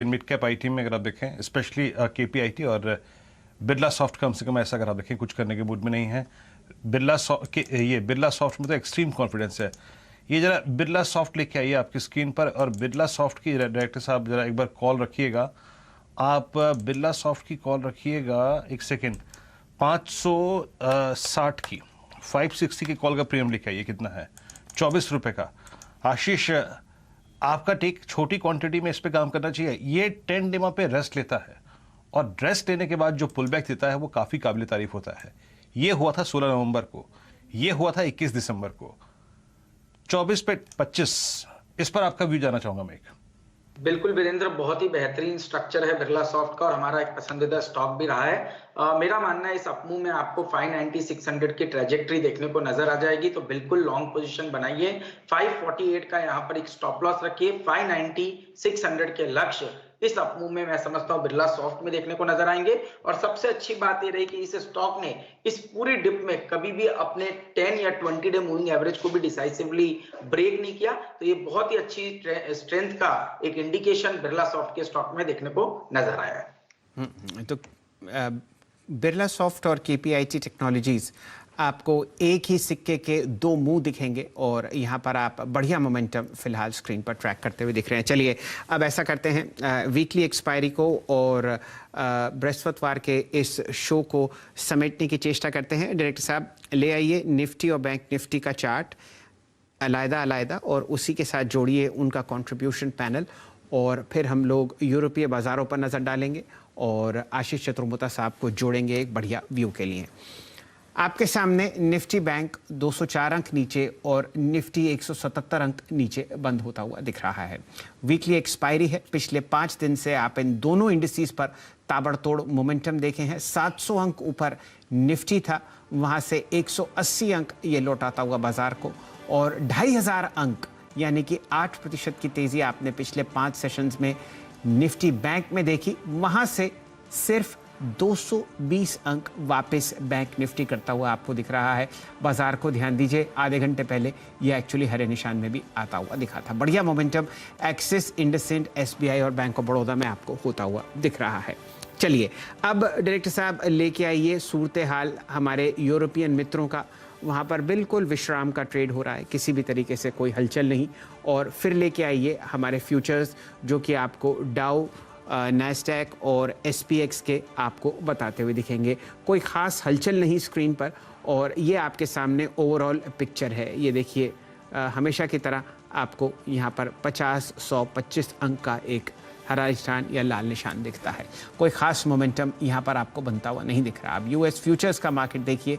Mid cap IT में अगर आप देखें, स्पेशली केपीआईटी और बिरला सॉफ्ट, कम से कम ऐसा अगर आप देखें कुछ करने के मूड में नहीं है। बिरला सॉफ्ट में तो एक्सट्रीम कॉन्फिडेंस है। ये जरा बिरला सॉफ्ट लेके आइए आपकी स्क्रीन पर, और बिरला सॉफ्ट की डायरेक्टर साहब जरा एक बार कॉल रखिएगा। आप बिरला सॉफ्ट की कॉल रखिएगा, एक सेकेंड। 560 की 560 की कॉल का प्रीमियम लेके आइए, कितना है? 24 रुपये का। आशीष, आपका टेक छोटी क्वांटिटी में इस पे काम करना चाहिए। ये 10 डिमा पे रेस्ट लेता है, और रेस्ट लेने के बाद जो पुल बैक देता है वो काफ़ी काबिल तारीफ होता है। ये हुआ था 16 नवंबर को, ये हुआ था 21 दिसंबर को, 24 पे 25। इस पर आपका व्यू जानना चाहूंगा मैं एक। बिल्कुल वीरेंद्र, बहुत ही बेहतरीन स्ट्रक्चर है बिरला सॉफ्ट का और हमारा एक पसंदीदा स्टॉक भी रहा है। मेरा मानना है इस अपमूव में आपको 590 600 की ट्रेजेक्टरी देखने को नजर आ जाएगी, तो बिल्कुल लॉन्ग पोजीशन बनाइए। 548 का यहाँ पर एक स्टॉप लॉस रखिए। 590 600 के लक्ष्य इस अपमूव में मैं समझता हूं बिरला सॉफ्ट में देखने को नजर आएंगे। और सबसे अच्छी बात ये रही कि इस स्टॉक ने इस पूरी डिप में कभी भी अपने 10 या 20 डे मूविंग एवरेज को भी डिसाइसिवली ब्रेक नहीं किया, तो ये बहुत ही अच्छी स्ट्रेंथ का एक इंडिकेशन बिरला सॉफ्ट के स्टॉक में देखने को नजर आया है। तो बिरला सॉफ्ट और केपीआईटी टेक्नोलॉजीज आपको एक ही सिक्के के दो मुंह दिखेंगे, और यहाँ पर आप बढ़िया मोमेंटम फिलहाल स्क्रीन पर ट्रैक करते हुए दिख रहे हैं। चलिए अब ऐसा करते हैं, वीकली एक्सपायरी को और बृहस्पतिवार के इस शो को समेटने की चेष्टा करते हैं। डायरेक्टर साहब ले आइए निफ्टी और बैंक निफ्टी का चार्ट अलग-अलग, और उसी के साथ जोड़िए उनका कंट्रीब्यूशन पैनल, और फिर हम लोग यूरोपीय बाज़ारों पर नज़र डालेंगे और आशीष चतुर्वेदी साहब को जोड़ेंगे एक बढ़िया व्यू के लिए। आपके सामने निफ्टी बैंक 204 अंक नीचे और निफ्टी 177 अंक नीचे बंद होता हुआ दिख रहा है। वीकली एक्सपायरी है। पिछले 5 दिन से आप इन दोनों इंडिसेस पर ताबड़तोड़ मोमेंटम देखे हैं। 700 अंक ऊपर निफ्टी था, वहां से 180 अंक ये लौटाता हुआ बाजार को, और 2500 अंक यानी कि 8% की तेजी आपने पिछले 5 सेशंस में निफ्टी बैंक में देखी। वहां से सिर्फ 220 अंक वापस बैंक निफ्टी करता हुआ आपको दिख रहा है। बाजार को ध्यान दीजिए, आधे घंटे पहले यह एक्चुअली हरे निशान में भी आता हुआ दिखा था। बढ़िया मोमेंटम एक्सिस, इंडसइंड, एसबीआई और बैंक ऑफ बड़ौदा में आपको होता हुआ दिख रहा है। चलिए अब डायरेक्टर साहब लेके आइए सूरत हाल हमारे यूरोपियन मित्रों का। वहाँ पर बिल्कुल विश्राम का ट्रेड हो रहा है, किसी भी तरीके से कोई हलचल नहीं। और फिर लेके आइए हमारे फ्यूचर्स, जो कि आपको डाउ, नैस्डैक और एसपीएक्स के आपको बताते हुए दिखेंगे। कोई ख़ास हलचल नहीं स्क्रीन पर, और ये आपके सामने ओवरऑल पिक्चर है। ये देखिए, हमेशा की तरह आपको यहाँ पर 50, 100, 25 अंक का एक हरा निशान या लाल निशान दिखता है। कोई ख़ास मोमेंटम यहाँ पर आपको बनता हुआ नहीं दिख रहा। अब यूएस फ्यूचर्स का मार्केट देखिए,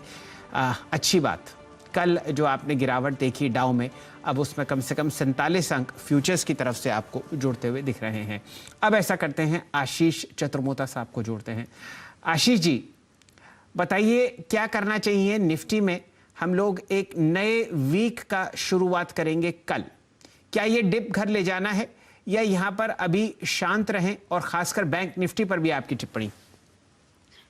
अच्छी बात, कल जो आपने गिरावट देखी डाउ में, अब उसमें कम से कम 47 अंक फ्यूचर्स की तरफ से आपको जुड़ते हुए दिख रहे हैं। अब ऐसा करते हैं, आशीष चतुर्वेदी साहब को जोड़ते हैं। आशीष जी बताइए, क्या करना चाहिए निफ्टी में? हम लोग एक नए वीक का शुरुआत करेंगे कल। क्या ये डिप घर ले जाना है, या यहाँ पर अभी शांत रहें? और खासकर बैंक निफ्टी पर भी आपकी टिप्पणी।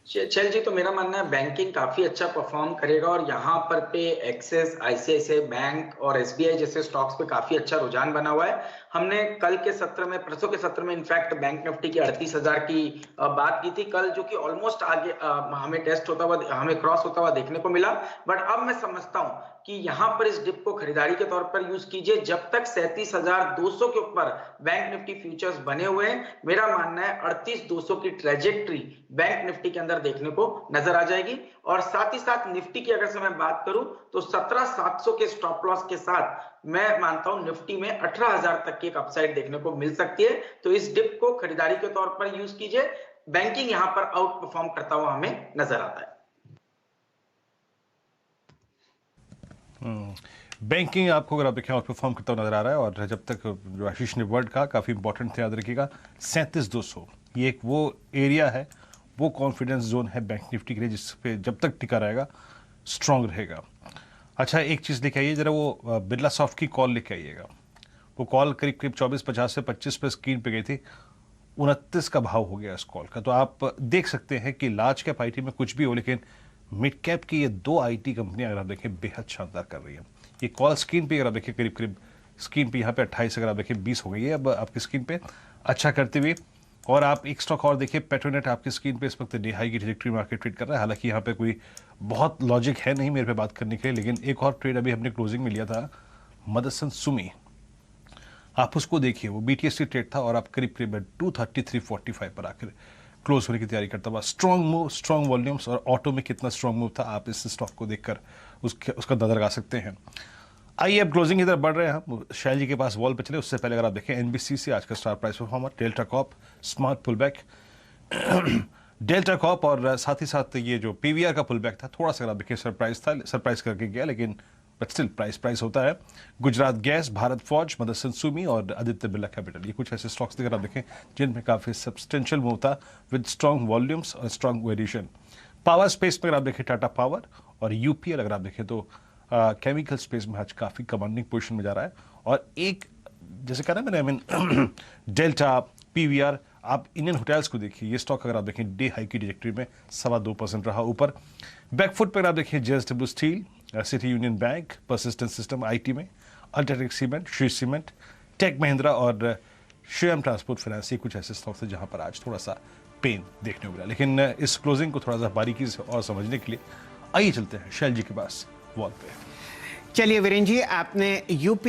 चल जी, तो मेरा मानना है बैंकिंग काफी अच्छा परफॉर्म करेगा, और यहाँ पर पे एक्सिस, आईसीआईसीआई बैंक और एसबीआई जैसे स्टॉक्स पे काफी अच्छा रुझान बना हुआ है। हमने कल के सत्र में, परसों के सत्र में इनफैक्ट बैंक निफ्टी की 38,000 की बात की थी कल, जो कि ऑलमोस्ट आगे हमें टेस्ट होता हुआ, हमें क्रॉस होता हुआ देखने को मिला। बट अब मैं समझता हूँ कि यहाँ पर इस डिप को खरीदारी के तौर पर यूज कीजिए। जब तक 37,200 के ऊपर बैंक निफ्टी फ्यूचर्स बने हुए हैं, मेरा मानना है 38,200 की ट्रेजेक्टरी बैंक निफ्टी के अंदर देखने को नजर आ जाएगी। और साथ ही साथ निफ्टी की अगर से मैं बात करूं, तो 17,700 के स्टॉप लॉस के साथ मैं मानता हूं निफ्टी में 18,000 तक की एक अपसाइड देखने को मिल सकती है। तो इस डिप को खरीदारी के तौर पर यूज कीजिए। बैंकिंग यहां पर आउट परफॉर्म करता हुआ हमें नजर आता है। बैंकिंग आपको अगर आप देखें आउट परफॉर्म करता हुआ नजर आ रहा है। और जब तक जो आशीष ने वर्ड कहा काफ़ी इंपॉर्टेंट थे, याद रखिएगा, 37,200 ये एक वो एरिया है, वो कॉन्फिडेंस जोन है बैंक निफ्टी के लिए, जिस पे जब तक टिका रहेगा स्ट्रांग रहेगा। अच्छा, एक चीज़ लेके आइए जरा, वो बिरला सॉफ्ट की कॉल लेके आइएगा। वो कॉल करीब करीब 24.50 से 25 पे स्क्रीन पे गई थी, 29 का भाव हो गया इस कॉल का। तो आप देख सकते हैं कि लार्ज कैप आईटी में कुछ भी हो, लेकिन मिड कैप की ये 2 आईटी कंपनियां अगर आप देखें बेहद शानदार कर रही हैं। ये कॉल स्क्रीन पे अगर आप देखें करीब करीब स्क्रीन पे यहाँ पे 28, अगर आप देखें 20 हो गई है अब आपकी स्क्रीन पे, अच्छा करते हुए और आप एक स्टॉक और देखिए, पेट्रोनेट आपकी स्क्रीन पे इस वक्त डे हाई की ट्रैजेक्टरी मार्केट ट्रेड कर रहा है। हालांकि यहाँ पे कोई बहुत लॉजिक है नहीं मेरे पे बात करने के लिए, लेकिन एक और ट्रेड अभी हमने क्लोजिंग में लिया था, मदरसन सुमी, आप उसको देखिए, वो बीटीएससी ट्रेड था और आप करीब करीब 233.45 पर आकर क्लोज होने की तैयारी करता हुआ। स्ट्रॉन्ग मूव, स्ट्रॉन्ग वॉल्यूम्स, और ऑटो में कितना स्ट्रॉन्ग मूव था आप इस स्टॉक को देखकर उसका अंदाजा लगा सकते हैं। आइए अब क्लोजिंग की तरफ बढ़ रहे हैं हम। शैल जी के पास वॉल पे चले, उससे पहले अगर आप देखें एनबीसीसी आज का star price performer, Delta Corp smart pull back, Delta Corp, और साथ ही साथ ये जो पीवीआर का पुल बैक था, थोड़ा सा अगर आप देखें सरप्राइज करके गया, लेकिन बट स्टिल प्राइस होता है। गुजरात गैस, भारत फौज, मदरसन सुमी और आदित्य बिरला कैपिटल, ये कुछ ऐसे स्टॉक्स अगर आप देखें जिनमें काफी सब्सटेंशियल मूव था विद स्ट्रॉन्ग वॉल्यूम्स और स्ट्रॉन्ग वेरिएशन। पावर स्पेस में अगर आप देखें टाटा पावर और यूपीएल अगर आप देखें तो केमिकल स्पेस में आज काफी कमांडिंग पोजीशन में जा रहा है। और एक जैसे कहा ना मैंने, आई मीन डेल्टा, पीवीआर, आप इंडियन होटल्स को देखिए, ये स्टॉक अगर आप देखें डे हाई की ट्रैजेक्टरी में 2.25% रहा ऊपर। बैकफुट पर आप देखें JSW Steel, City Union Bank, Persistent System IT में, UltraTech Cement, Shree Cement, Tech Mahindra और श्रीराम ट्रांसपोर्ट फाइनेंस, ये कुछ ऐसे स्टॉक्स हैं जहां पर आज थोड़ा सा पेन देखने को मिला। लेकिन इस क्लोजिंग को थोड़ा सा बारीकी से और समझने के लिए आइए चलते हैं शैल जी के पास वॉल पे। चलिए वीरेन जी, आपने यूपी